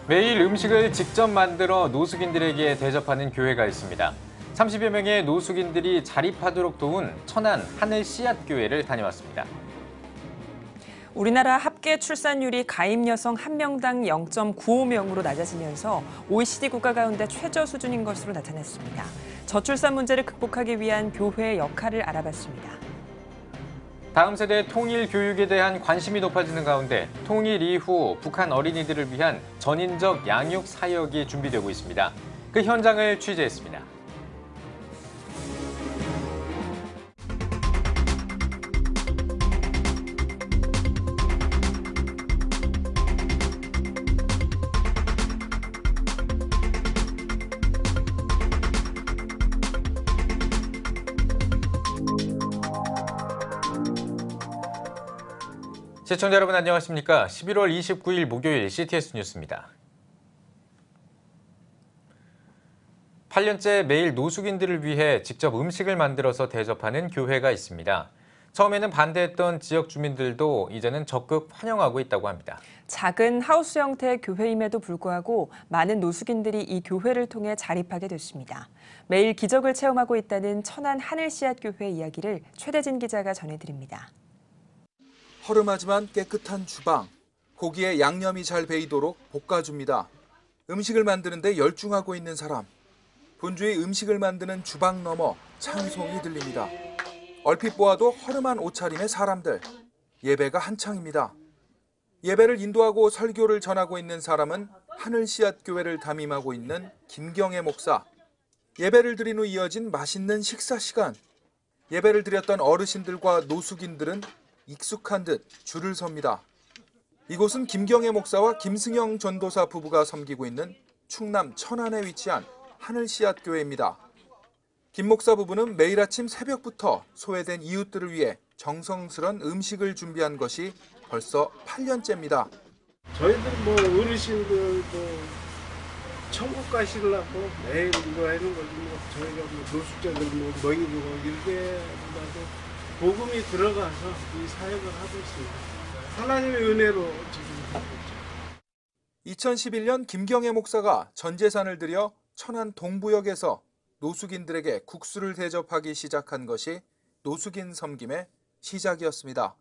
매일 음식을 직접 만들어 노숙인들에게 대접하는 교회가 있습니다. 30여 명의 노숙인들이 자립하도록 도운 천안 하늘 씨앗 교회를 다녀왔습니다. 우리나라 합계 출산율이 가임 여성 1명당 0.95명으로 낮아지면서 OECD 국가 가운데 최저 수준인 것으로 나타났습니다. 저출산 문제를 극복하기 위한 교회의 역할을 알아봤습니다. 다음 세대 통일 교육에 대한 관심이 높아지는 가운데 통일 이후 북한 어린이들을 위한 전인적 양육 사역이 준비되고 있습니다. 그 현장을 취재했습니다. 시청자 여러분 안녕하십니까? 11월 29일 목요일 CTS 뉴스입니다. 8년째 매일 노숙인들을 위해 직접 음식을 만들어서 대접하는 교회가 있습니다. 처음에는 반대했던 지역 주민들도 이제는 적극 환영하고 있다고 합니다. 작은 하우스 형태의 교회임에도 불구하고 많은 노숙인들이 이 교회를 통해 자립하게 됐습니다. 매일 기적을 체험하고 있다는 천안 하늘 씨앗 교회 이야기를 최대진 기자가 전해드립니다. 허름하지만 깨끗한 주방, 고기에 양념이 잘 배이도록 볶아줍니다. 음식을 만드는데 열중하고 있는 사람, 분주히 음식을 만드는 주방 너머 찬송이 들립니다. 얼핏 보아도 허름한 옷차림의 사람들, 예배가 한창입니다. 예배를 인도하고 설교를 전하고 있는 사람은 하늘 씨앗 교회를 담임하고 있는 김경애 목사. 예배를 드린 후 이어진 맛있는 식사 시간. 예배를 드렸던 어르신들과 노숙인들은 익숙한 듯 줄을 섭니다. 이곳은 김경애 목사와 김승영 전도사 부부가 섬기고 있는 충남 천안에 위치한 하늘 씨앗 교회입니다. 김 목사 부부는 매일 아침 새벽부터 소외된 이웃들을 위해 정성스런 음식을 준비한 것이 벌써 8년째입니다. 저희들 어르신들 천국 가시려고 매일 이거 하는 거지 저희가 노숙자들 먹이고 이렇게라도 복음이 들어가서 이 사역을 하고 있습니다. 하나님의 은혜로 지금 하고 있죠. 2011년 김경애 목사가 전 재산을 들여 천안 동부역에서 노숙인들에게 국수를 대접하기 시작한 것이 노숙인 섬김의 시작이었습니다.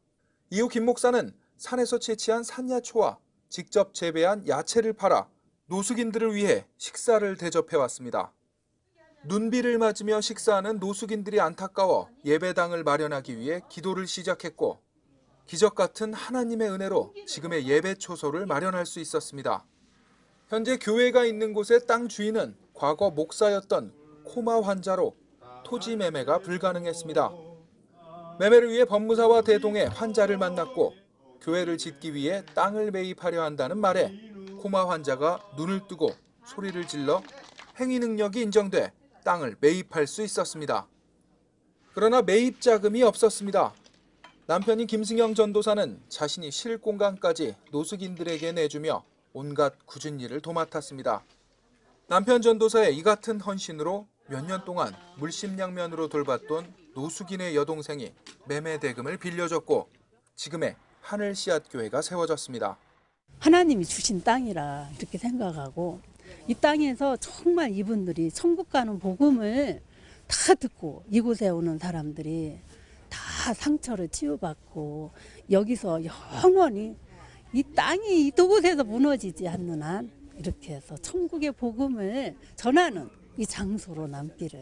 이후 김 목사는 산에서 채취한 산야초와 직접 재배한 야채를 팔아 노숙인들을 위해 식사를 대접해왔습니다. 눈비를 맞으며 식사하는 노숙인들이 안타까워 예배당을 마련하기 위해 기도를 시작했고 기적 같은 하나님의 은혜로 지금의 예배 초소를 마련할 수 있었습니다. 현재 교회가 있는 곳의 땅 주인은 과거 목사였던 코마 환자로 토지 매매가 불가능했습니다. 매매를 위해 법무사와 대동해 환자를 만났고 교회를 짓기 위해 땅을 매입하려 한다는 말에 코마 환자가 눈을 뜨고 소리를 질러 행위 능력이 인정돼 땅을 매입할 수 있었습니다. 그러나 매입 자금이 없었습니다. 남편인 김승영 전도사는 자신이 쉴 공간까지 노숙인들에게 내주며 온갖 굳은 일을 도맡았습니다. 남편 전도사의 이 같은 헌신으로 몇 년 동안 물심양면으로 돌봤던 노숙인의 여동생이 매매 대금을 빌려줬고 지금의 하늘 씨앗 교회가 세워졌습니다. 하나님이 주신 땅이라 이렇게 생각하고 이 땅에서 정말 이분들이 천국 가는 복음을 다 듣고 이곳에 오는 사람들이 다 상처를 치유받고 여기서 영원히 이 땅이 이곳에서 무너지지 않는 한 이렇게 해서 천국의 복음을 전하는 이 장소로 남기를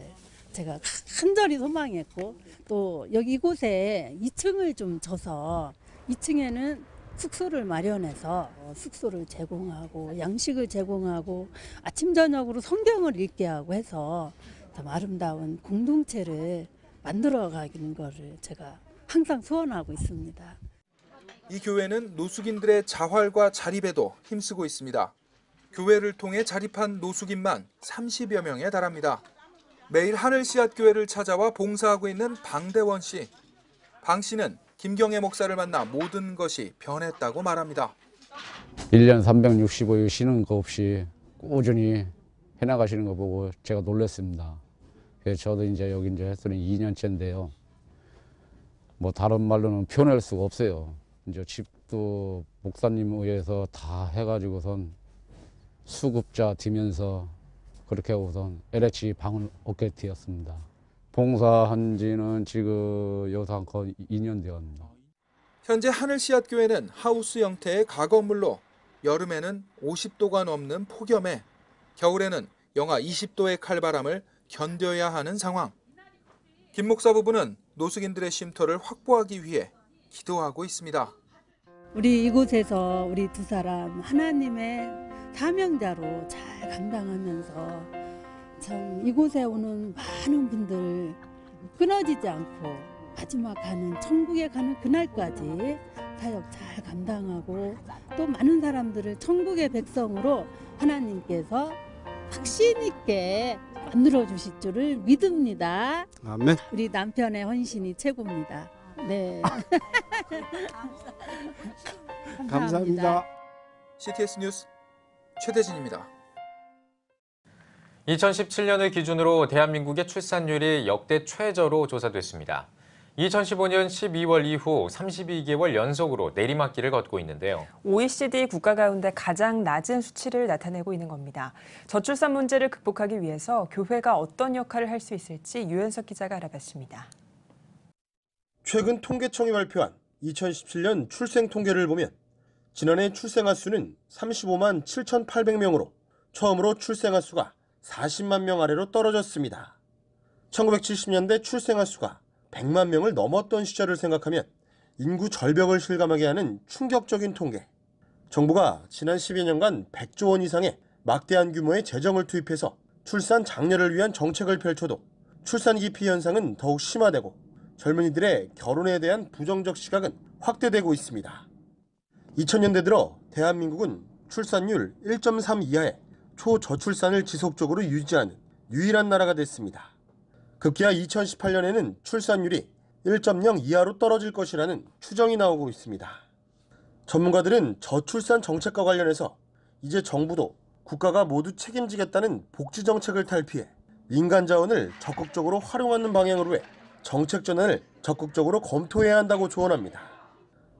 제가 간절히 소망했고 또 여기 이곳에 2층을 좀 줘서 2층에는 숙소를 마련해서 숙소를 제공하고 양식을 제공하고 아침 저녁으로 성경을 읽게 하고 해서 좀 아름다운 공동체를 만들어가는 것을 제가 항상 소원하고 있습니다. 이 교회는 노숙인들의 자활과 자립에도 힘쓰고 있습니다. 교회를 통해 자립한 노숙인만 30여 명에 달합니다. 매일 하늘 씨앗 교회를 찾아와 봉사하고 있는 방대원 씨. 방 씨는 김경애 목사를 만나 모든 것이 변했다고 말합니다. 1년 365일 쉬는 거 없이 꾸준히 해나가시는 거 보고 제가 놀랐습니다. 그래서 저도 이제 여기 했더니 2년째인데요. 뭐 다른 말로는 표현할 수가 없어요. 이제 집도 목사님 의해서 다 해가지고선 수급자 뒤면서 그렇게 우선 LH 방을 얻게 되었습니다. 봉사한 지는 지금 여기서 거의 2년 되었습니다. 현재 하늘씨앗교회는 하우스 형태의 가건물로 여름에는 50도가 넘는 폭염에 겨울에는 영하 20도의 칼바람을 견뎌야 하는 상황. 김 목사 부부는 노숙인들의 쉼터를 확보하기 위해 기도하고 있습니다. 우리 이곳에서 우리 두 사람 하나님의 사명자로 잘 감당하면서 참 이곳에 오는 많은 분들 끊어지지 않고 마지막 가는 천국에 가는 그날까지 사역 잘 감당하고 또 많은 사람들을 천국의 백성으로 하나님께서 확신 있게 만들어 주실 줄을 믿습니다. 아멘. 우리 남편의 헌신이 최고입니다. 네. 감사합니다. CTS 뉴스 최대진입니다. 2017년을 기준으로 대한민국의 출산율이 역대 최저로 조사됐습니다. 2015년 12월 이후 32개월 연속으로 내리막길을 걷고 있는데요. OECD 국가 가운데 가장 낮은 수치를 나타내고 있는 겁니다. 저출산 문제를 극복하기 위해서 교회가 어떤 역할을 할 수 있을지 유현석 기자가 알아봤습니다. 최근 통계청이 발표한 2017년 출생 통계를 보면 지난해 출생아 수는 35만 7,800명으로 처음으로 출생아 수가 40만 명 아래로 떨어졌습니다. 1970년대 출생아 수가 100만 명을 넘었던 시절을 생각하면 인구 절벽을 실감하게 하는 충격적인 통계. 정부가 지난 10여 년간 100조 원 이상의 막대한 규모의 재정을 투입해서 출산 장려를 위한 정책을 펼쳐도 출산 기피 현상은 더욱 심화되고 젊은이들의 결혼에 대한 부정적 시각은 확대되고 있습니다. 2000년대 들어 대한민국은 출산율 1.3 이하의 초저출산을 지속적으로 유지하는 유일한 나라가 됐습니다. 급기야 2018년에는 출산율이 1.0 이하로 떨어질 것이라는 추정이 나오고 있습니다. 전문가들은 저출산 정책과 관련해서 이제 정부도 국가가 모두 책임지겠다는 복지 정책을 탈피해 민간 자원을 적극적으로 활용하는 방향으로 해 정책 전환을 적극적으로 검토해야 한다고 조언합니다.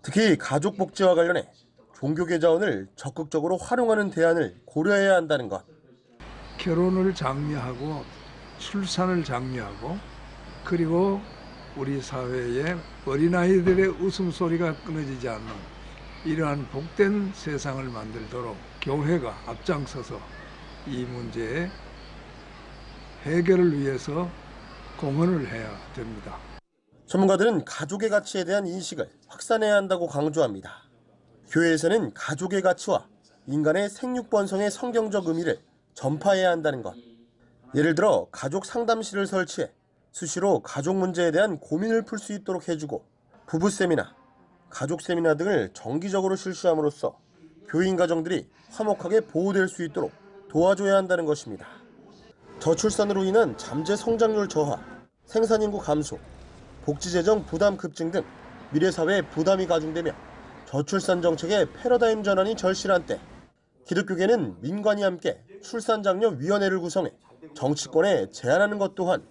특히 가족 복지와 관련해 종교계 자원을 적극적으로 활용하는 대안을 고려해야 한다는 것. 결혼을 장려하고 출산을 장려하고 그리고 우리 사회에 어린아이들의 웃음소리가 끊어지지 않는 이러한 복된 세상을 만들도록 교회가 앞장서서 이 문제의 해결을 위해서 공헌을 해야 됩니다. 전문가들은 가족의 가치에 대한 인식을 확산해야 한다고 강조합니다. 교회에서는 가족의 가치와 인간의 생육번성의 성경적 의미를 전파해야 한다는 것. 예를 들어 가족 상담실을 설치해 수시로 가족 문제에 대한 고민을 풀 수 있도록 해주고 부부 세미나, 가족 세미나 등을 정기적으로 실시함으로써 교인 가정들이 화목하게 보호될 수 있도록 도와줘야 한다는 것입니다. 저출산으로 인한 잠재 성장률 저하, 생산인구 감소, 복지재정 부담 급증 등 미래사회에 부담이 가중되며 저출산 정책의 패러다임 전환이 절실한 때 기독교계는 민관이 함께 출산장려위원회를 구성해 정치권에 제안하는 것 또한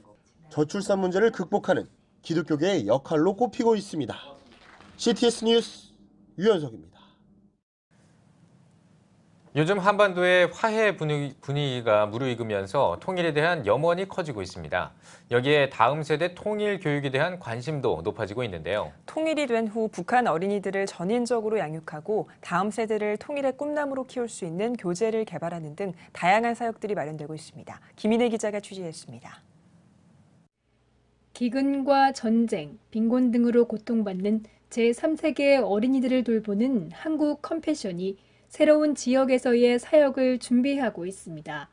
저출산 문제를 극복하는 기독교계의 역할로 꼽히고 있습니다. CTS 뉴스 유현석입니다. 요즘 한반도의 화해 분위기가 무르익으면서 통일에 대한 염원이 커지고 있습니다. 여기에 다음 세대 통일 교육에 대한 관심도 높아지고 있는데요. 통일이 된 후 북한 어린이들을 전인적으로 양육하고 다음 세대를 통일의 꿈나무로 키울 수 있는 교재를 개발하는 등 다양한 사역들이 마련되고 있습니다. 김인혜 기자가 취재했습니다. 기근과 전쟁, 빈곤 등으로 고통받는 제3세계의 어린이들을 돌보는 한국 컴패션이 새로운 지역에서의 사역을 준비하고 있습니다.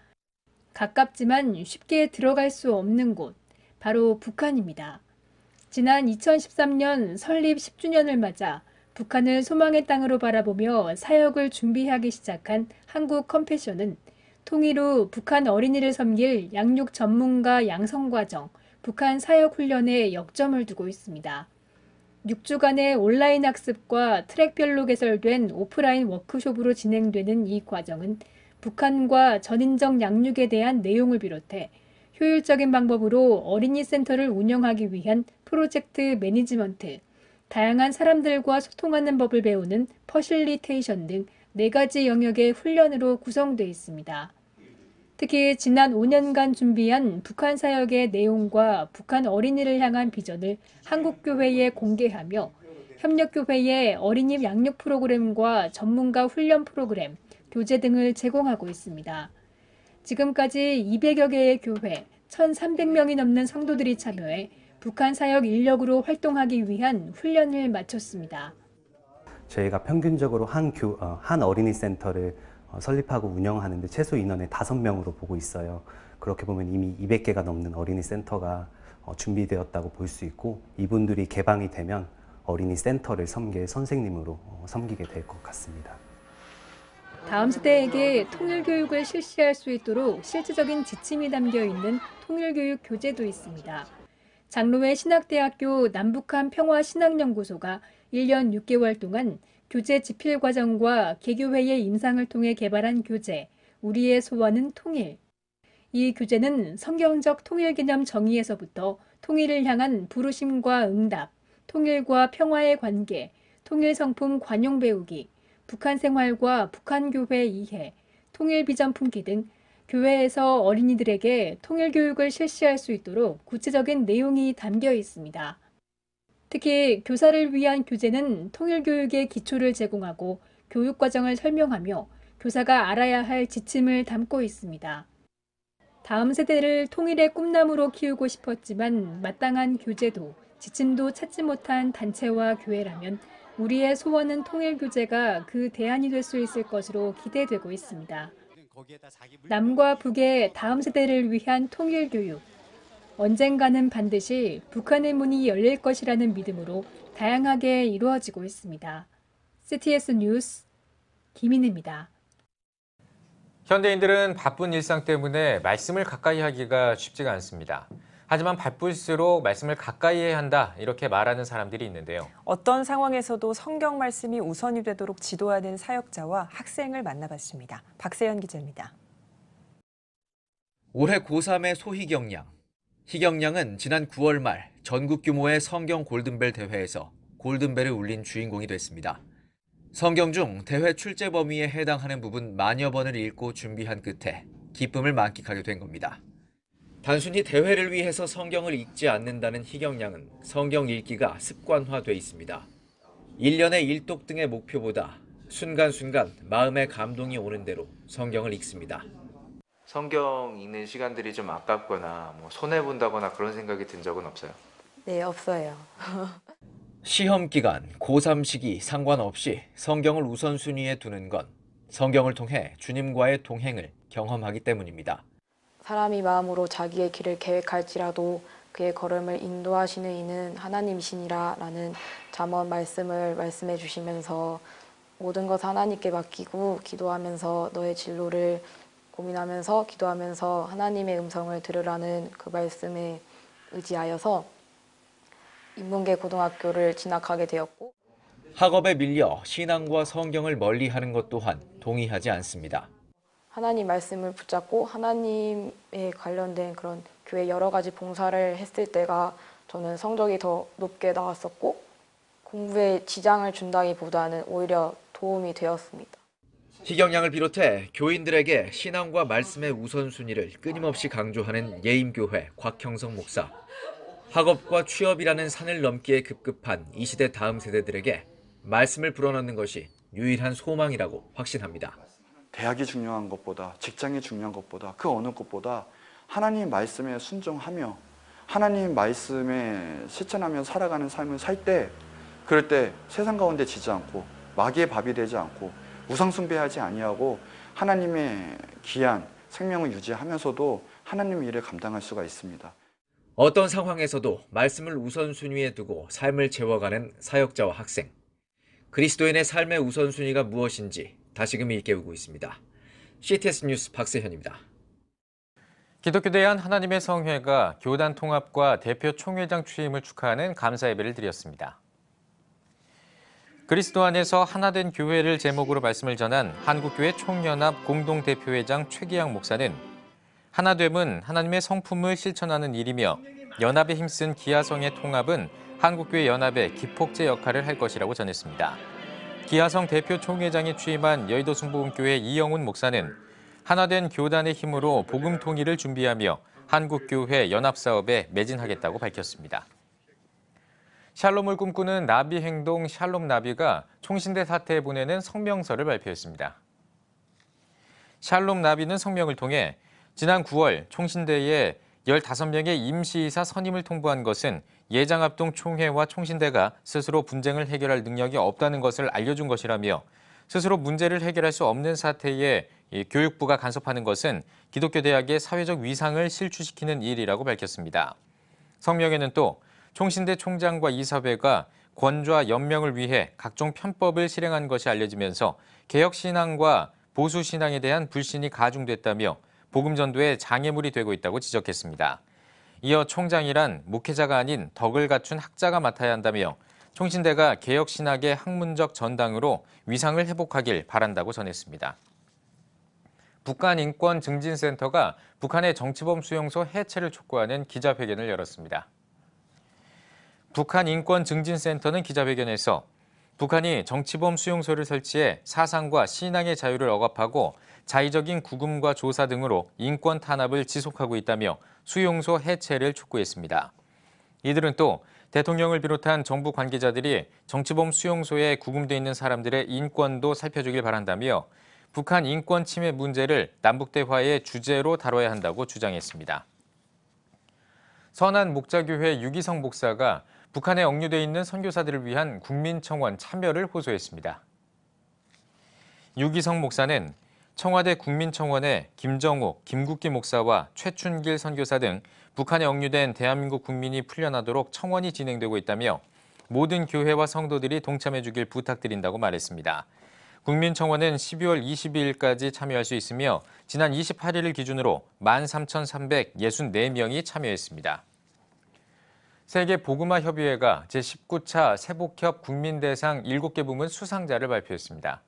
가깝지만 쉽게 들어갈 수 없는 곳, 바로 북한입니다. 지난 2013년 설립 10주년을 맞아 북한을 소망의 땅으로 바라보며 사역을 준비하기 시작한 한국 컴패션은 통일 후 북한 어린이를 섬길 양육 전문가 양성과정, 북한 사역 훈련에 역점을 두고 있습니다. 6주간의 온라인 학습과 트랙별로 개설된 오프라인 워크숍으로 진행되는 이 과정은 북한과 전인적 양육에 대한 내용을 비롯해 효율적인 방법으로 어린이 센터를 운영하기 위한 프로젝트 매니지먼트, 다양한 사람들과 소통하는 법을 배우는 퍼실리테이션 등 4가지 영역의 훈련으로 구성되어 있습니다. 특히 지난 5년간 준비한 북한 사역의 내용과 북한 어린이를 향한 비전을 한국교회에 공개하며 협력교회의 어린이 양육 프로그램과 전문가 훈련 프로그램, 교재 등을 제공하고 있습니다. 지금까지 200여 개의 교회, 1,300명이 넘는 성도들이 참여해 북한 사역 인력으로 활동하기 위한 훈련을 마쳤습니다. 저희가 평균적으로 한 어린이 센터를 설립하고 운영하는데 최소 인원의 5명으로 보고 있어요. 그렇게 보면 이미 200개가 넘는 어린이 센터가 준비되었다고 볼 수 있고, 이분들이 개방이 되면 어린이 센터를 섬길 선생님으로 섬기게 될 것 같습니다. 다음 세대에게 통일교육을 실시할 수 있도록 실질적인 지침이 담겨 있는 통일교육 교재도 있습니다. 장로회 신학대학교 남북한 평화신학연구소가 1년 6개월 동안 교재 집필 과정과 개교회의 임상을 통해 개발한 교재, 우리의 소원은 통일. 이 교재는 성경적 통일 개념 정의에서부터 통일을 향한 부르심과 응답, 통일과 평화의 관계, 통일 성품 관용 배우기, 북한 생활과 북한 교회 이해, 통일 비전 품기 등 교회에서 어린이들에게 통일 교육을 실시할 수 있도록 구체적인 내용이 담겨 있습니다. 특히 교사를 위한 교재는 통일 교육의 기초를 제공하고 교육 과정을 설명하며 교사가 알아야 할 지침을 담고 있습니다. 다음 세대를 통일의 꿈나무로 키우고 싶었지만 마땅한 교재도 지침도 찾지 못한 단체와 교회라면 우리의 소원은 통일 교재가 그 대안이 될 수 있을 것으로 기대되고 있습니다. 남과 북의 다음 세대를 위한 통일 교육. 언젠가는 반드시 북한의 문이 열릴 것이라는 믿음으로 다양하게 이루어지고 있습니다. CTS 뉴스 김인혜입니다. 현대인들은 바쁜 일상 때문에 말씀을 가까이 하기가 쉽지가 않습니다. 하지만 바쁠수록 말씀을 가까이 해야 한다, 이렇게 말하는 사람들이 있는데요. 어떤 상황에서도 성경 말씀이 우선이 되도록 지도하는 사역자와 학생을 만나봤습니다. 박세현 기자입니다. 올해 고3의 소희경 양. 희경 양은 지난 9월 말 전국 규모의 성경 골든벨 대회에서 골든벨을 울린 주인공이 됐습니다. 성경 중 대회 출제 범위에 해당하는 부분 만여 번을 읽고 준비한 끝에 기쁨을 만끽하게 된 겁니다. 단순히 대회를 위해서 성경을 읽지 않는다는 희경 양은 성경 읽기가 습관화돼 있습니다. 1년의 일독 등의 목표보다 순간순간 마음의 감동이 오는 대로 성경을 읽습니다. 성경 읽는 시간들이 좀 아깝거나 손해본다거나 그런 생각이 든 적은 없어요? 네, 없어요. 시험 기간, 고3 시기 상관없이 성경을 우선순위에 두는 건 성경을 통해 주님과의 동행을 경험하기 때문입니다. 사람이 마음으로 자기의 길을 계획할지라도 그의 걸음을 인도하시는 이는 하나님이시니라 라는 잠언 말씀을 말씀해 주시면서 모든 것 하나님께 맡기고 기도하면서 너의 진로를 고민하면서 기도하면서 하나님의 음성을 들으라는 그 말씀에 의지하여서 인문계 고등학교를 진학하게 되었고, 학업에 밀려 신앙과 성경을 멀리하는 것 또한 동의하지 않습니다. 하나님 말씀을 붙잡고 하나님에 관련된 그런 교회 여러 가지 봉사를 했을 때가 저는 성적이 더 높게 나왔었고 공부에 지장을 준다기보다는 오히려 도움이 되었습니다. 희경 양을 비롯해 교인들에게 신앙과 말씀의 우선순위를 끊임없이 강조하는 예임교회 곽형성 목사. 학업과 취업이라는 산을 넘기에 급급한 이 시대 다음 세대들에게 말씀을 불어넣는 것이 유일한 소망이라고 확신합니다. 대학이 중요한 것보다, 직장이 중요한 것보다, 그 어느 것보다 하나님 말씀에 순종하며 하나님 말씀에 실천하며 살아가는 삶을 살 때, 그럴 때 세상 가운데 지지 않고 마귀의 밥이 되지 않고 우상숭배하지 아니하고 하나님의 귀한 생명을 유지하면서도 하나님의 일을 감당할 수가 있습니다. 어떤 상황에서도 말씀을 우선순위에 두고 삶을 채워가는 사역자와 학생. 그리스도인의 삶의 우선순위가 무엇인지 다시금 일깨우고 있습니다. CTS 뉴스 박세현입니다. 기독교 대한 하나님의 성회가 교단 통합과 대표 총회장 취임을 축하하는 감사 예배를 드렸습니다. 그리스도 안에서 하나된 교회를 제목으로 말씀을 전한 한국교회 총연합 공동대표회장 최기양 목사는 하나됨은 하나님의 성품을 실천하는 일이며 연합에 힘쓴 기아성의 통합은 한국교회 연합의 기폭제 역할을 할 것이라고 전했습니다. 기하성 대표 총회장이 취임한 여의도 순복음교회 이영훈 목사는 하나된 교단의 힘으로 복음 통일을 준비하며 한국교회 연합사업에 매진하겠다고 밝혔습니다. 샬롬을 꿈꾸는 나비 행동 샬롬 나비가 총신대 사태에 보내는 성명서를 발표했습니다. 샬롬 나비는 성명을 통해 지난 9월 총신대에 15명의 임시이사 선임을 통보한 것은 예장합동 총회와 총신대가 스스로 분쟁을 해결할 능력이 없다는 것을 알려준 것이라며 스스로 문제를 해결할 수 없는 사태에 교육부가 간섭하는 것은 기독교 대학의 사회적 위상을 실추시키는 일이라고 밝혔습니다. 성명에는 또 총신대 총장과 이사회가 권좌 연명을 위해 각종 편법을 실행한 것이 알려지면서 개혁신앙과 보수신앙에 대한 불신이 가중됐다며 복음전도에 장애물이 되고 있다고 지적했습니다. 이어 총장이란 목회자가 아닌 덕을 갖춘 학자가 맡아야 한다며 총신대가 개혁신학의 학문적 전당으로 위상을 회복하길 바란다고 전했습니다. 북한인권증진센터가 북한의 정치범 수용소 해체를 촉구하는 기자회견을 열었습니다. 북한인권증진센터는 기자회견에서 북한이 정치범 수용소를 설치해 사상과 신앙의 자유를 억압하고 자의적인 구금과 조사 등으로 인권 탄압을 지속하고 있다며 수용소 해체를 촉구했습니다. 이들은 또 대통령을 비롯한 정부 관계자들이 정치범 수용소에 구금돼 있는 사람들의 인권도 살펴주길 바란다며 북한 인권 침해 문제를 남북대화의 주제로 다뤄야 한다고 주장했습니다. 선한 목자교회 유기성 목사가 북한에 억류돼 있는 선교사들을 위한 국민청원 참여를 호소했습니다. 유기성 목사는 청와대 국민청원에 김정욱, 김국기 목사와 최춘길 선교사 등 북한에 억류된 대한민국 국민이 풀려나도록 청원이 진행되고 있다며 모든 교회와 성도들이 동참해 주길 부탁드린다고 말했습니다. 국민청원은 12월 22일까지 참여할 수 있으며 지난 28일을 기준으로 13,364명이 참여했습니다. 세계복음화협의회가 제19차 세복협 국민대상 7개 부문 수상자를 발표했습니다.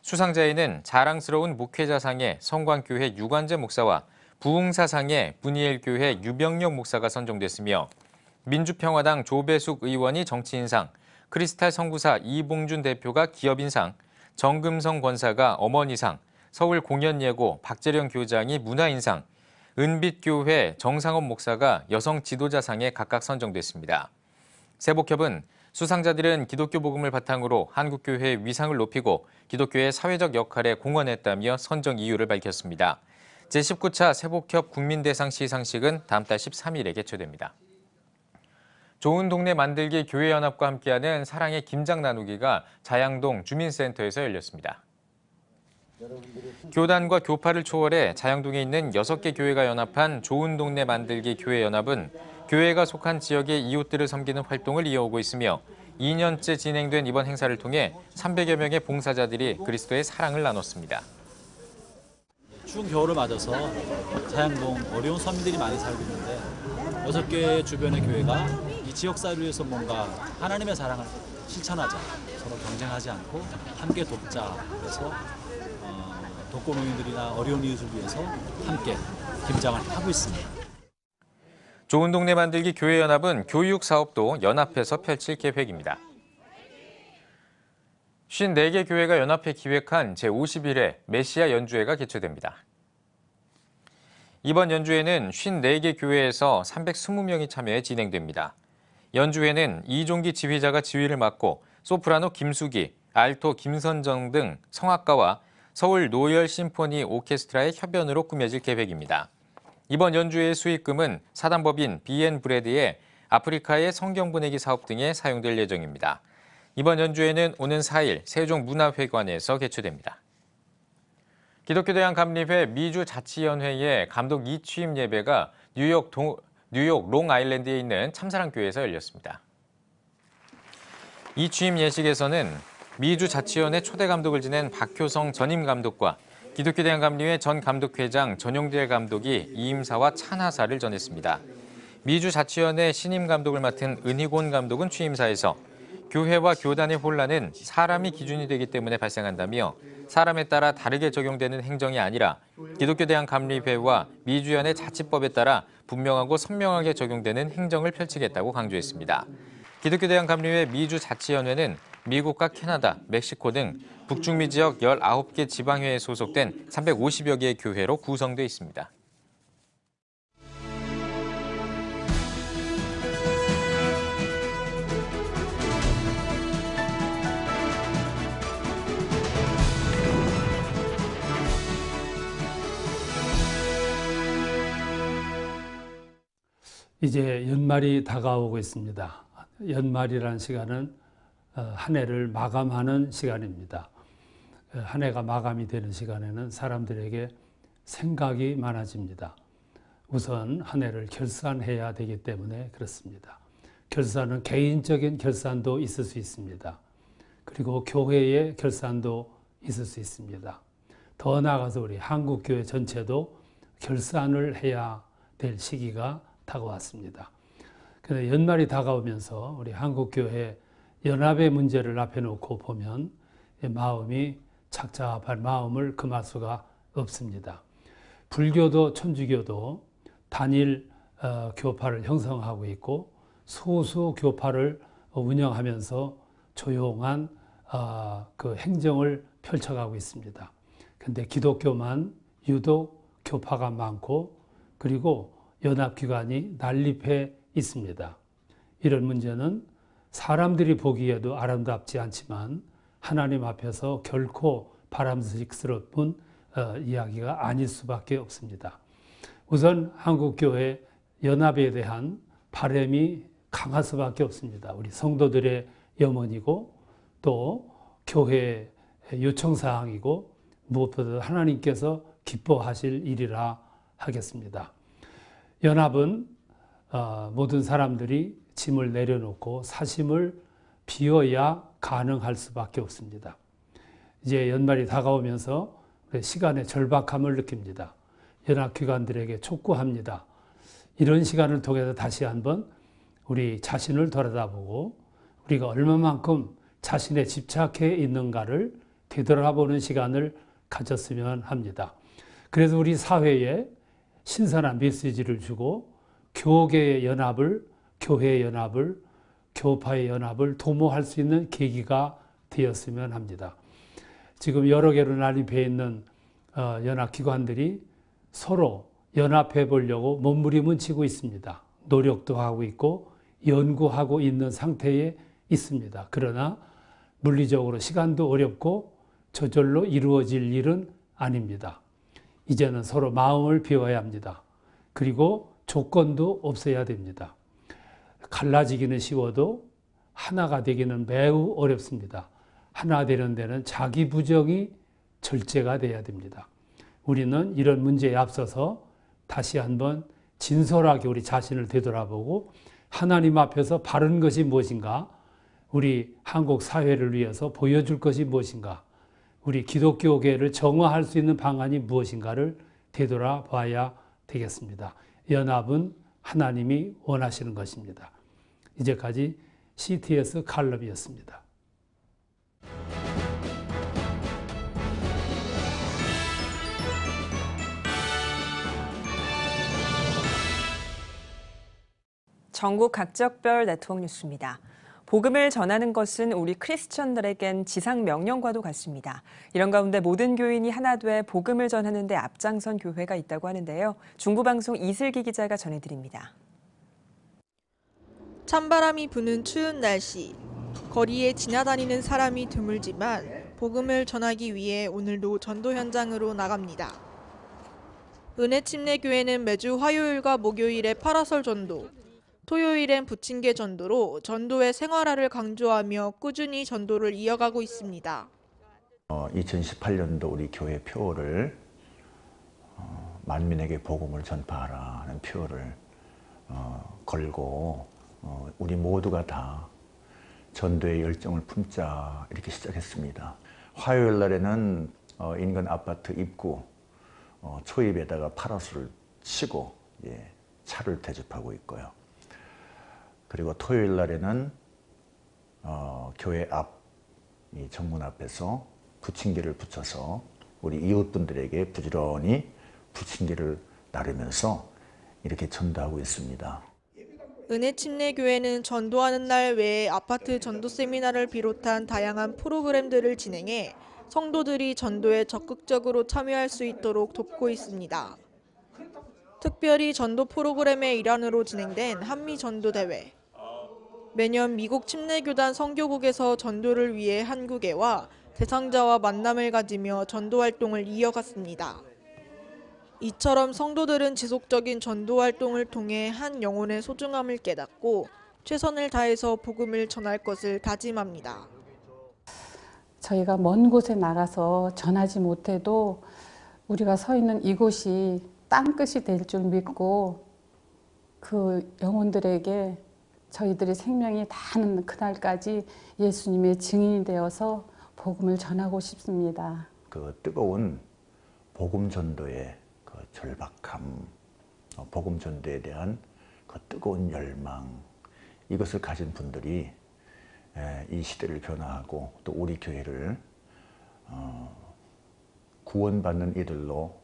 수상자에는 자랑스러운 목회자상의 성광교회 유관재 목사와 부흥사상의 분이엘교회 유병력 목사가 선정됐으며 민주평화당 조배숙 의원이 정치인상, 크리스탈 선구사 이봉준 대표가 기업인상, 정금성 권사가 어머니상, 서울공연예고 박재령 교장이 문화인상, 은빛교회 정상업 목사가 여성 지도자상에 각각 선정됐습니다. 세복협은 수상자들은 기독교 복음을 바탕으로 한국교회의 위상을 높이고 기독교의 사회적 역할에 공헌했다며 선정 이유를 밝혔습니다. 제19차 세복협 국민대상 시상식은 다음 달 13일에 개최됩니다. 좋은 동네 만들기 교회연합과 함께하는 사랑의 김장 나누기가 자양동 주민센터에서 열렸습니다. 교단과 교파를 초월해 자양동에 있는 6개 교회가 연합한 좋은 동네 만들기 교회연합은 교회가 속한 지역의 이웃들을 섬기는 활동을 이어오고 있으며 2년째 진행된 이번 행사를 통해 300여 명의 봉사자들이 그리스도의 사랑을 나눴습니다. 추운 겨울을 맞아서 자양동 어려운 서민들이 많이 살고 있는데 6개 주변의 교회가 이 지역사회를 위해서 뭔가 하나님의 사랑을 실천하자, 서로 경쟁하지 않고 함께 돕자 해서 독거노인들이나 어려운 이웃을 위해서 함께 김장을 하고 있습니다. 좋은 동네 만들기 교회연합은 교육 사업도 연합해서 펼칠 계획입니다. 54개 교회가 연합해 기획한 제51회 메시아 연주회가 개최됩니다. 이번 연주회는 54개 교회에서 320명이 참여해 진행됩니다. 연주회는 이종기 지휘자가 지휘를 맡고 소프라노 김수기, 알토 김선정 등 성악가와 서울 노열 심포니 오케스트라의 협연으로 꾸며질 계획입니다. 이번 연주회의 수익금은 사단법인 B&브레드의 아프리카의 성경 보내기 사업 등에 사용될 예정입니다. 이번 연주회는 오는 4일 세종문화회관에서 개최됩니다. 기독교대한감리회 미주자치연회의 감독 2취임 예배가 뉴욕 롱아일랜드에 있는 참사랑교회에서 열렸습니다. 이 취임 예식에서는 미주자치연회 초대 감독을 지낸 박효성 전임 감독과 기독교대한감리회 전 감독회장 전용재 감독이 이임사와 찬하사를 전했습니다. 미주자치연회 신임 감독을 맡은 은희곤 감독은 취임사에서 교회와 교단의 혼란은 사람이 기준이 되기 때문에 발생한다며 사람에 따라 다르게 적용되는 행정이 아니라 기독교대한감리회와 미주연회 자치법에 따라 분명하고 선명하게 적용되는 행정을 펼치겠다고 강조했습니다. 기독교대한감리회 미주자치연회는 미국과 캐나다, 멕시코 등 북중미 지역 19개 지방회에 소속된 350여 개의 교회로 구성돼 있습니다. 이제 연말이 다가오고 있습니다. 연말이라는 시간은 한 해를 마감하는 시간입니다. 한 해가 마감이 되는 시간에는 사람들에게 생각이 많아집니다. 우선 한 해를 결산해야 되기 때문에 그렇습니다. 결산은 개인적인 결산도 있을 수 있습니다. 그리고 교회의 결산도 있을 수 있습니다. 더 나아가서 우리 한국교회 전체도 결산을 해야 될 시기가 다가왔습니다. 그런데 연말이 다가오면서 우리 한국교회 연합의 문제를 앞에 놓고 보면 마음이 착잡할 마음을 금할 수가 없습니다. 불교도 천주교도 단일 교파를 형성하고 있고 소수 교파를 운영하면서 조용한 그 행정을 펼쳐가고 있습니다. 그런데 기독교만 유독 교파가 많고 그리고 연합기관이 난립해 있습니다. 이런 문제는 사람들이 보기에도 아름답지 않지만 하나님 앞에서 결코 바람직스러운 이야기가 아닐 수밖에 없습니다. 우선 한국교회 연합에 대한 바람이 강할 수밖에 없습니다. 우리 성도들의 염원이고 또 교회의 요청사항이고 무엇보다 하나님께서 기뻐하실 일이라 하겠습니다. 연합은 모든 사람들이 짐을 내려놓고 사심을 비워야 가능할 수밖에 없습니다. 이제 연말이 다가오면서 시간의 절박함을 느낍니다. 연합기관들에게 촉구합니다. 이런 시간을 통해서 다시 한번 우리 자신을 돌아다보고 우리가 얼마만큼 자신에 집착해 있는가를 되돌아보는 시간을 가졌으면 합니다. 그래서 우리 사회에 신선한 메시지를 주고 교계의 연합을, 교회의 연합을, 교파의 연합을 도모할 수 있는 계기가 되었으면 합니다. 지금 여러 개로 난립해 있는 연합기관들이 서로 연합해 보려고 몸부림은 치고 있습니다. 노력도 하고 있고 연구하고 있는 상태에 있습니다. 그러나 물리적으로 시간도 어렵고 저절로 이루어질 일은 아닙니다. 이제는 서로 마음을 비워야 합니다. 그리고 조건도 없어야 됩니다. 갈라지기는 쉬워도 하나가 되기는 매우 어렵습니다. 하나 되는 데는 자기 부정이 절제가 돼야 됩니다. 우리는 이런 문제에 앞서서 다시 한번 진솔하게 우리 자신을 되돌아보고 하나님 앞에서 바른 것이 무엇인가, 우리 한국 사회를 위해서 보여줄 것이 무엇인가, 우리 기독교계를 정화할 수 있는 방안이 무엇인가를 되돌아봐야 되겠습니다. 연합은 하나님이 원하시는 것입니다. 이제까지 CTS 칼럼이었습니다. 전국 각적별 네트워크 뉴스입니다. 복음을 전하는 것은 우리 크리스천들에겐 지상 명령과도 같습니다. 이런 가운데 모든 교인이 하나 돼 복음을 전하는 데 앞장선 교회가 있다고 하는데요. 중부방송 이슬기 기자가 전해드립니다. 찬바람이 부는 추운 날씨, 거리에 지나다니는 사람이 드물지만 복음을 전하기 위해 오늘도 전도 현장으로 나갑니다. 은혜침례교회는 매주 화요일과 목요일에 파라솔 전도, 토요일엔 부침개 전도로 전도의 생활화를 강조하며 꾸준히 전도를 이어가고 있습니다. 2018년도 우리 교회 표어를 만민에게 복음을 전파하라 하는 표어를 걸고 우리 모두가 다 전도의 열정을 품자 이렇게 시작했습니다. 화요일 날에는 인근 아파트 입구 초입에다가 파라솔을 치고 차를 대접하고 있고요. 그리고 토요일 날에는 교회 앞 이 정문 앞에서 부침개를 붙여서 우리 이웃분들에게 부지런히 부침개를 나르면서 이렇게 전도하고 있습니다. 은혜침례교회는 전도하는 날 외에 아파트 전도 세미나를 비롯한 다양한 프로그램들을 진행해 성도들이 전도에 적극적으로 참여할 수 있도록 돕고 있습니다. 특별히 전도 프로그램의 일환으로 진행된 한미전도대회. 매년 미국 침례교단 선교국에서 전도를 위해 한국에와 대상자와 만남을 가지며 전도 활동을 이어갔습니다. 이처럼 성도들은 지속적인 전도 활동을 통해 한 영혼의 소중함을 깨닫고 최선을 다해서 복음을 전할 것을 다짐합니다. 저희가 먼 곳에 나가서 전하지 못해도 우리가 서 있는 이곳이 땅끝이 될 줄 믿고 그 영혼들에게 저희들의 생명이 다하는 그날까지 예수님의 증인이 되어서 복음을 전하고 싶습니다. 그 뜨거운 복음 전도의 그 절박함, 복음 전도에 대한 그 뜨거운 열망, 이것을 가진 분들이 이 시대를 변화하고 또 우리 교회를 구원받는 이들로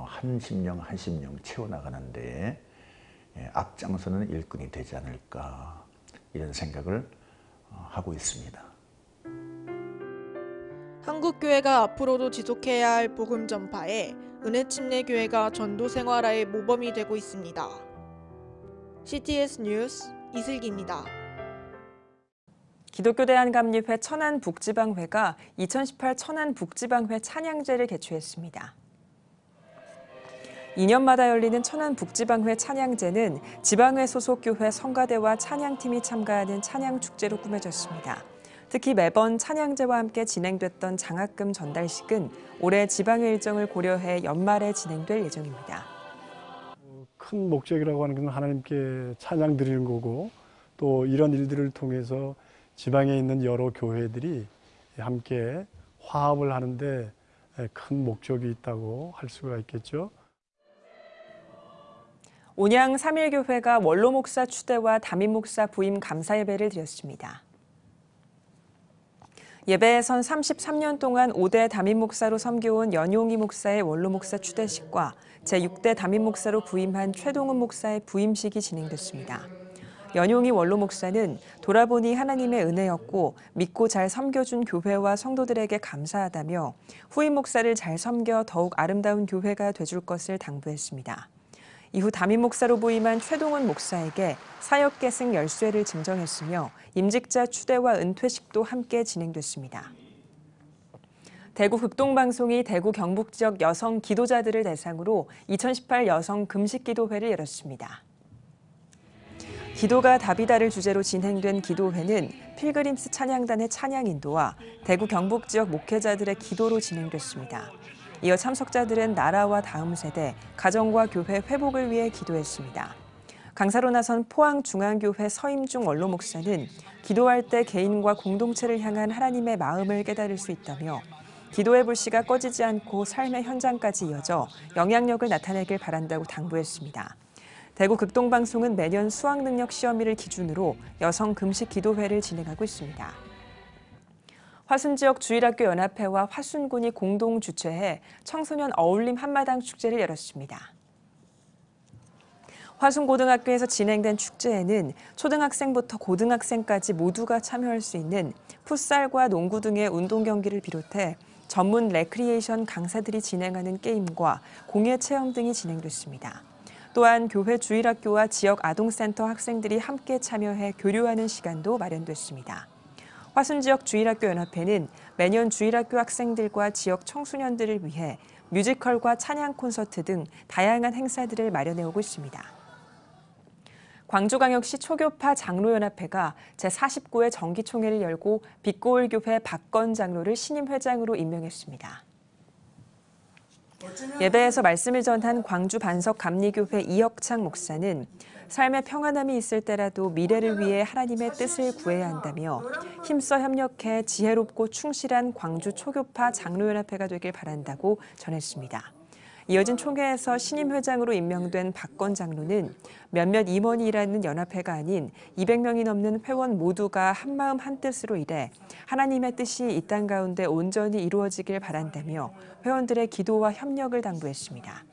한 심령 한 심령 채워나가는 데에 앞장서는 일꾼이 되지 않을까, 이런 생각을 하고 있습니다. 한국교회가 앞으로도 지속해야 할 복음 전파에 은혜침례교회가 전도 생활화의 모범이 되고 있습니다. CTS 뉴스 이슬기입니다. 기독교 대한감리회 천안북지방회가 2018 천안북지방회 찬양제를 개최했습니다. 2년마다 열리는 천안북지방회 찬양제는 지방회 소속 교회 성가대와 찬양팀이 참가하는 찬양축제로 꾸며졌습니다. 특히 매번 찬양제와 함께 진행됐던 장학금 전달식은 올해 지방회 일정을 고려해 연말에 진행될 예정입니다. 큰 목적이라고 하는 것은 하나님께 찬양 드리는 거고, 또 이런 일들을 통해서 지방에 있는 여러 교회들이 함께 화합을 하는데 큰 목적이 있다고 할 수가 있겠죠. 온양 3.1교회가 원로 목사 추대와 담임 목사 부임 감사 예배를 드렸습니다. 예배에선 33년 동안 5대 담임 목사로 섬겨온 연용희 목사의 원로 목사 추대식과 제6대 담임 목사로 부임한 최동훈 목사의 부임식이 진행됐습니다. 연용희 원로 목사는 돌아보니 하나님의 은혜였고 믿고 잘 섬겨준 교회와 성도들에게 감사하다며 후임 목사를 잘 섬겨 더욱 아름다운 교회가 돼줄 것을 당부했습니다. 이후 담임 목사로 부임한 최동훈 목사에게 사역 계승 열쇠를 증정했으며 임직자 추대와 은퇴식도 함께 진행됐습니다. 대구 극동방송이 대구 경북 지역 여성 기도자들을 대상으로 2018 여성 금식기도회를 열었습니다. 기도가 답이다를 주제로 진행된 기도회는 필그림스 찬양단의 찬양 인도와 대구 경북 지역 목회자들의 기도로 진행됐습니다. 이어 참석자들은 나라와 다음 세대, 가정과 교회 회복을 위해 기도했습니다. 강사로 나선 포항중앙교회 서임중 원로 목사는 기도할 때 개인과 공동체를 향한 하나님의 마음을 깨달을 수 있다며 기도의 불씨가 꺼지지 않고 삶의 현장까지 이어져 영향력을 나타내길 바란다고 당부했습니다. 대구 극동방송은 매년 수학능력 시험일을 기준으로 여성 금식 기도회를 진행하고 있습니다. 화순지역 주일학교 연합회와 화순군이 공동 주최해 청소년 어울림 한마당 축제를 열었습니다. 화순고등학교에서 진행된 축제에는 초등학생부터 고등학생까지 모두가 참여할 수 있는 풋살과 농구 등의 운동 경기를 비롯해 전문 레크리에이션 강사들이 진행하는 게임과 공예 체험 등이 진행됐습니다. 또한 교회 주일학교와 지역 아동센터 학생들이 함께 참여해 교류하는 시간도 마련됐습니다. 화순지역 주일학교 연합회는 매년 주일학교 학생들과 지역 청소년들을 위해 뮤지컬과 찬양 콘서트 등 다양한 행사들을 마련해 오고 있습니다. 광주광역시 초교파 장로연합회가 제49회 정기총회를 열고 빛고울교회 박건 장로를 신임 회장으로 임명했습니다. 예배에서 말씀을 전한 광주 반석 감리교회 이혁창 목사는 삶의 평안함이 있을 때라도 미래를 위해 하나님의 뜻을 구해야 한다며 힘써 협력해 지혜롭고 충실한 광주 초교파 장로연합회가 되길 바란다고 전했습니다. 이어진 총회에서 신임 회장으로 임명된 박건 장로는 몇몇 임원이 일하는 연합회가 아닌 200명이 넘는 회원 모두가 한마음 한뜻으로 일해 하나님의 뜻이 이 땅 가운데 온전히 이루어지길 바란다며 회원들의 기도와 협력을 당부했습니다.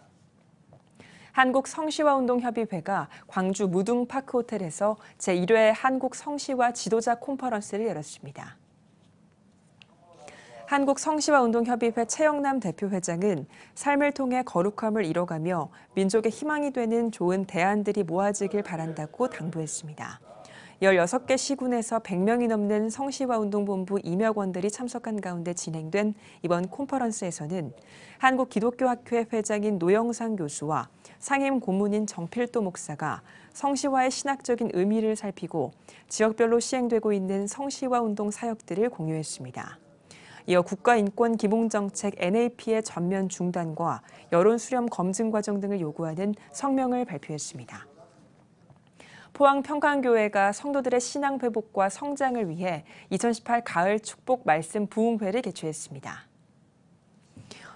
한국성시화운동협의회가 광주 무등파크호텔에서 제1회 한국성시화 지도자 콘퍼런스를 열었습니다. 한국성시화운동협의회 최영남 대표회장은 삶을 통해 거룩함을 이뤄가며 민족의 희망이 되는 좋은 대안들이 모아지길 바란다고 당부했습니다. 16개 시군에서 100명이 넘는 성시화운동본부 임역원들이 참석한 가운데 진행된 이번 콘퍼런스에서는 한국기독교학회 회장인 노영상 교수와 상임 고문인 정필도 목사가 성시화의 신학적인 의미를 살피고 지역별로 시행되고 있는 성시화운동 사역들을 공유했습니다. 이어 국가인권기본정책 NAP의 전면 중단과 여론 수렴 검증 과정 등을 요구하는 성명을 발표했습니다. 포항 평강교회가 성도들의 신앙 회복과 성장을 위해 2018 가을 축복 말씀 부흥회를 개최했습니다.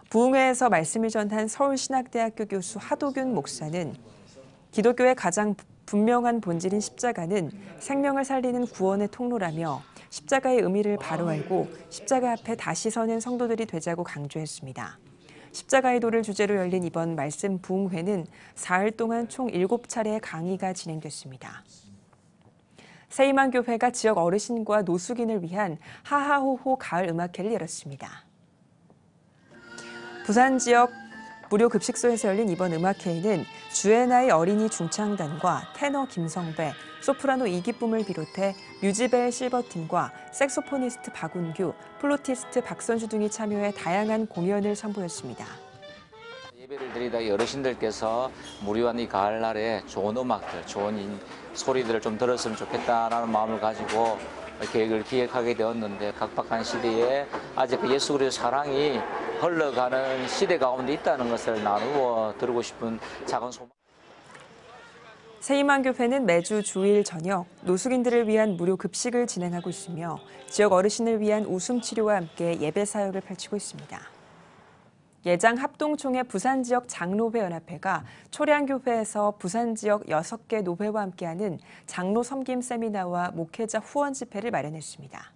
부흥회에서 말씀을 전한 서울신학대학교 교수 하도균 목사는 기독교의 가장 분명한 본질인 십자가는 생명을 살리는 구원의 통로라며 십자가의 의미를 바로 알고 십자가 앞에 다시 서는 성도들이 되자고 강조했습니다. 십자가의 도를 주제로 열린 이번 말씀 부흥회는 사흘 동안 총 7차례의 강의가 진행됐습니다. 세이만교회가 지역 어르신과 노숙인을 위한 하하호호 가을 음악회를 열었습니다. 부산 지역 무료 급식소에서 열린 이번 음악회에는 주애나이 어린이 중창단과 테너 김성배, 소프라노 이기쁨을 비롯해 뮤지벨 실버팀과 색소포니스트 박운규, 플루티스트 박선주 등이 참여해 다양한 공연을 선보였습니다. 예배를 드리다 어르신들께서 무료한 이 가을날에 좋은 음악들, 좋은 소리들을 좀 들었으면 좋겠다라는 마음을 가지고 계획을 기획하게 되었는데 각박한 시대에 아직 그 예수 그리스도의 사랑이 흘러가는 시대 가운데 있다는 것을 나누어 드리고 싶은 작은 소망. 세이만교회는 매주 주일 저녁 노숙인들을 위한 무료 급식을 진행하고 있으며 지역 어르신을 위한 웃음치료와 함께 예배 사역을 펼치고 있습니다. 예장 합동총회 부산지역 장로회 연합회가 초량교회에서 부산지역 6개 노회와 함께하는 장로 섬김 세미나와 목회자 후원 집회를 마련했습니다.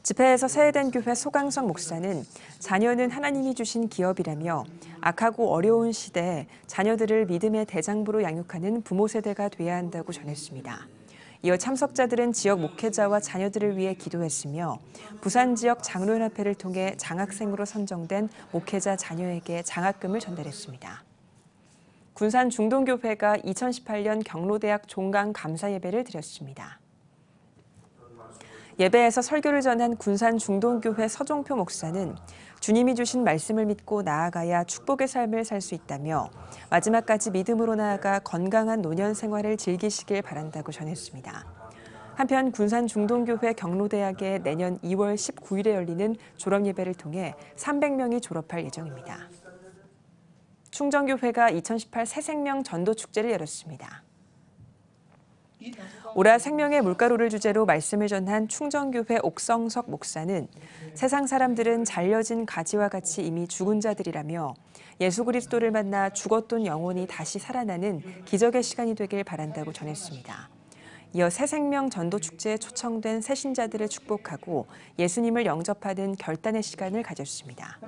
집회에서 세해된 교회 소강성 목사는 자녀는 하나님이 주신 기업이라며 악하고 어려운 시대에 자녀들을 믿음의 대장부로 양육하는 부모 세대가 돼야 한다고 전했습니다. 이어 참석자들은 지역 목회자와 자녀들을 위해 기도했으며 부산 지역 장로연합회를 통해 장학생으로 선정된 목회자 자녀에게 장학금을 전달했습니다. 군산 중동교회가 2018년 경로대학 종강 감사 예배를 드렸습니다. 예배에서 설교를 전한 군산 중동교회 서종표 목사는 주님이 주신 말씀을 믿고 나아가야 축복의 삶을 살 수 있다며 마지막까지 믿음으로 나아가 건강한 노년 생활을 즐기시길 바란다고 전했습니다. 한편 군산 중동교회 경로대학에 내년 2월 19일에 열리는 졸업예배를 통해 300명이 졸업할 예정입니다. 충정교회가 2018 새생명 전도축제를 열었습니다. 오라 생명의 물가루를 주제로 말씀을 전한 충정교회 옥성석 목사는 세상 사람들은 잘려진 가지와 같이 이미 죽은 자들이라며 예수 그리스도를 만나 죽었던 영혼이 다시 살아나는 기적의 시간이 되길 바란다고 전했습니다. 이어 새생명 전도축제에 초청된 새신자들을 축복하고 예수님을 영접하는 결단의 시간을 가졌습니다.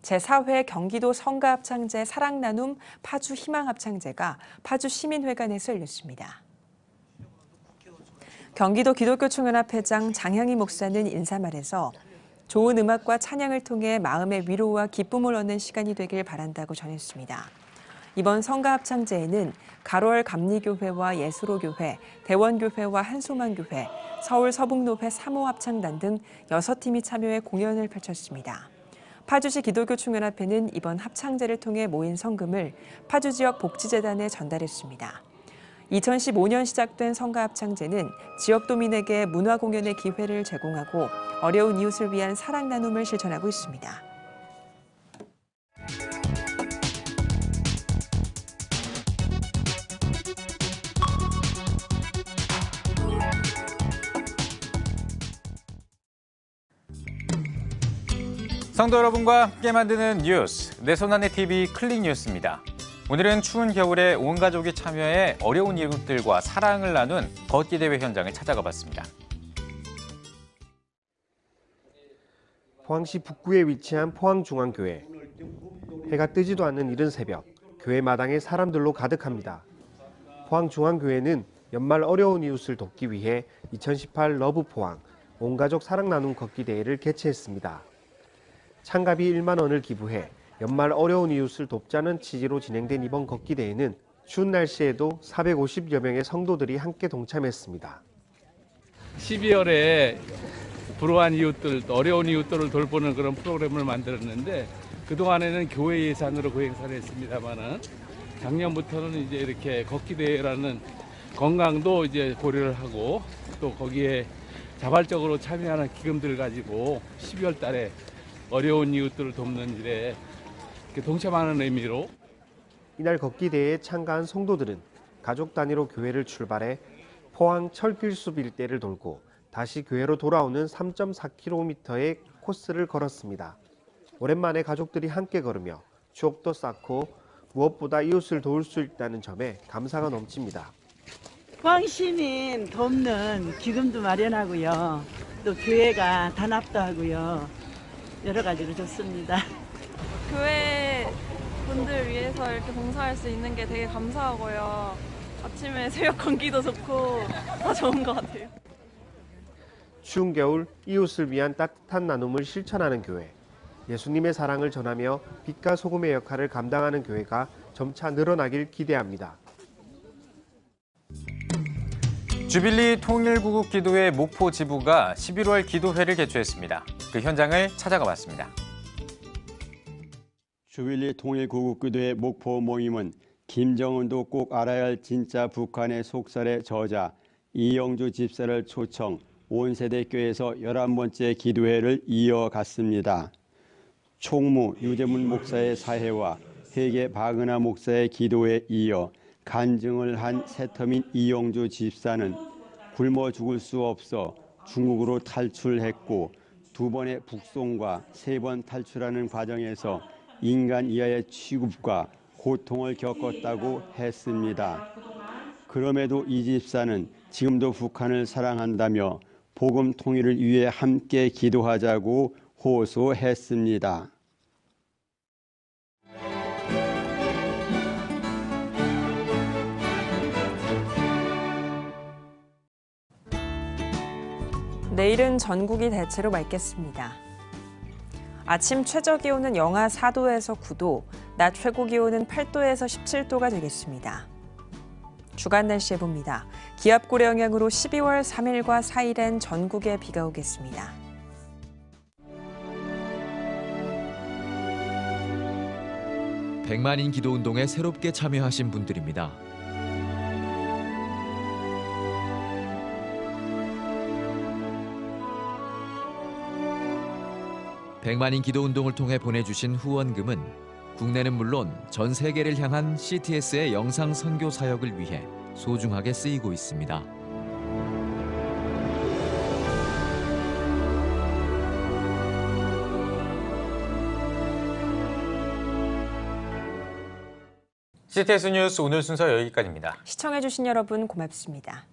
제4회 경기도 성가합창제 사랑나눔 파주 희망합창제가 파주 시민회관에서 열렸습니다. 경기도 기독교총연합회장 장향희 목사는 인사말에서 좋은 음악과 찬양을 통해 마음의 위로와 기쁨을 얻는 시간이 되길 바란다고 전했습니다. 이번 성가합창제에는 가로월 감리교회와 예수로교회, 대원교회와 한소만교회, 서울 서북노회 3호 합창단 등 6팀이 참여해 공연을 펼쳤습니다. 파주시 기독교총연합회는 이번 합창제를 통해 모인 성금을 파주 지역 복지재단에 전달했습니다. 2015년 시작된 성가합창제는 지역도민에게 문화공연의 기회를 제공하고 어려운 이웃을 위한 사랑 나눔을 실천하고 있습니다. 성도 여러분과 함께 만드는 뉴스, 내 손안의 TV 클릭 뉴스입니다. 오늘은 추운 겨울에 온 가족이 참여해 어려운 이웃들과 사랑을 나눈 걷기 대회 현장을 찾아가 봤습니다. 포항시 북구에 위치한 포항중앙교회. 해가 뜨지도 않는 이른 새벽, 교회 마당에 사람들로 가득합니다. 포항중앙교회는 연말 어려운 이웃을 돕기 위해 2018 러브 포항 온가족 사랑 나눔 걷기 대회를 개최했습니다. 참가비 1만 원을 기부해 연말 어려운 이웃을 돕자는 취지로 진행된 이번 걷기 대회는 추운 날씨에도 450여 명의 성도들이 함께 동참했습니다. 12월에 불우한 이웃들, 어려운 이웃들을 돌보는 그런 프로그램을 만들었는데 그동안에는 교회 예산으로 그 행사를 했습니다만은 작년부터는 이제 이렇게 걷기 대회라는 건강도 이제 고려를 하고 또 거기에 자발적으로 참여하는 기금들을 가지고 12월 달에 어려운 이웃들을 돕는 일에 동참하는 의미로 이날 걷기 대회에 참가한 성도들은 가족 단위로 교회를 출발해 포항 철필숲 일대를 돌고 다시 교회로 돌아오는 3.4km의 코스를 걸었습니다. 오랜만에 가족들이 함께 걸으며 추억도 쌓고 무엇보다 이웃을 도울 수 있다는 점에 감사가 넘칩니다. 포항 시민 돕는 기금도 마련하고요. 또 교회가 단합도 하고요. 여러 가지로 좋습니다. 교회 분들 위해서 이렇게 봉사할 수 있는 게 되게 감사하고요. 아침에 새벽 공기도 좋고 다 좋은 것 같아요. 추운 겨울 이웃을 위한 따뜻한 나눔을 실천하는 교회. 예수님의 사랑을 전하며 빛과 소금의 역할을 감당하는 교회가 점차 늘어나길 기대합니다. 주빌리 통일구국기도회 목포 지부가 11월 기도회를 개최했습니다. 그 현장을 찾아가 봤습니다. 주빌리 통일구국기도회 목포 모임은 김정은도 꼭 알아야 할 진짜 북한의 속살의 저자 이영주 집사를 초청 온 세대교회에서 11번째 기도회를 이어갔습니다. 총무 유재문 목사의 사회와 회계 박은하 목사의 기도에 이어 간증을 한 세터민 이영주 집사는 굶어 죽을 수 없어 중국으로 탈출했고 2번의 북송과 3번 탈출하는 과정에서 인간 이하의 취급과 고통을 겪었다고 했습니다. 그럼에도 이 집사는 지금도 북한을 사랑한다며 복음 통일을 위해 함께 기도하자고 호소했습니다. 내일은 전국이 대체로 맑겠습니다. 아침 최저기온은 영하 4도에서 9도, 낮 최고기온은 8도에서 17도가 되겠습니다. 주간 날씨 해봅니다. 기압골의 영향으로 12월 3일과 4일엔 전국에 비가 오겠습니다. 백만인 기도운동에 새롭게 참여하신 분들입니다. 백만인 기도운동을 통해 보내주신 후원금은 국내는 물론 전 세계를 향한 CTS의 영상 선교 사역을 위해 소중하게 쓰이고 있습니다. CTS 뉴스 오늘 순서 여기까지입니다. 시청해주신 여러분 고맙습니다.